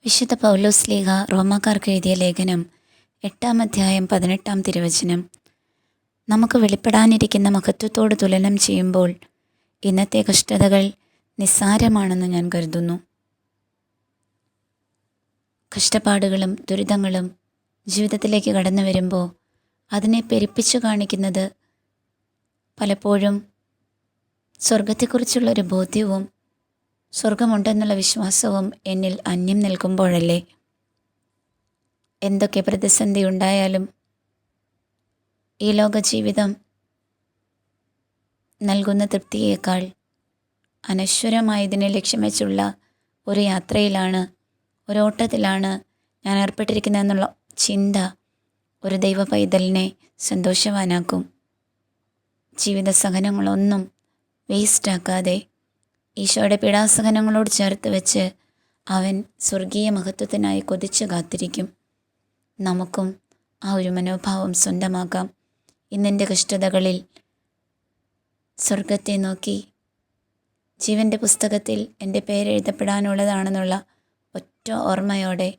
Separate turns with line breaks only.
വിശുദ്ധ പൗലോസ് ശ്ലീഹ റോമാക്കാർക്ക് എഴുതിയ ലേഖനം 8-ാം അധ്യായം 18-ാം തിരുവചനം. നമുക്ക് വെളിപ്പെടാനിരിക്കുന്ന മഹത്വത്തോട് തുലനം ചെയ്യുമ്പോൾ ഇന്നത്തെ കഷ്ടതകൾ നിസ്സാരമാണെന്ന് ഞാൻ കരുതുന്നു. കഷ്ടപ്പാടുകളും ദുരിതങ്ങളും ജീവിതത്തിലേക്ക് കടന്നു വരുമ്പോൾ അതിനെ പെരുപ്പിച്ചു കാണിക്കുന്നത് പലപ്പോഴും സ്വർഗത്തെക്കുറിച്ചുള്ളൊരു ബോധ്യവും സ്വർഗമുണ്ടെന്നുള്ള വിശ്വാസവും എന്നിൽ അന്യം നിൽക്കുമ്പോഴല്ലേ. എന്തൊക്കെ പ്രതിസന്ധി ഉണ്ടായാലും ഈ ലോക ജീവിതം നൽകുന്ന തൃപ്തിയേക്കാൾ അനശ്വരമായതിനെ ലക്ഷ്യം വെച്ചുള്ള ഒരു യാത്രയിലാണ്, ഒരു ഓട്ടത്തിലാണ് ഞാൻ ഏർപ്പെട്ടിരിക്കുന്നതെന്നുള്ള ചിന്ത ഒരു ദൈവ പൈതലിനെ സന്തോഷവാനാക്കും. ജീവിത സഹനങ്ങളൊന്നും വേസ്റ്റാക്കാതെ ഈശോയുടെ പീഡാസഹനങ്ങളോട് ചേർത്ത് വെച്ച് അവൻ സ്വർഗീയ മഹത്വത്തിനായി കൊതിച്ചു കാത്തിരിക്കും. നമുക്കും ആ ഒരു മനോഭാവം സ്വന്തമാക്കാം. ഇന്നെൻ്റെ കഷ്ടതകളിൽ സ്വർഗത്തെ നോക്കി ജീവൻ്റെ പുസ്തകത്തിൽ എൻ്റെ പേരെഴുതപ്പെടാനുള്ളതാണെന്നുള്ള ഒറ്റ ഓർമ്മയോടെ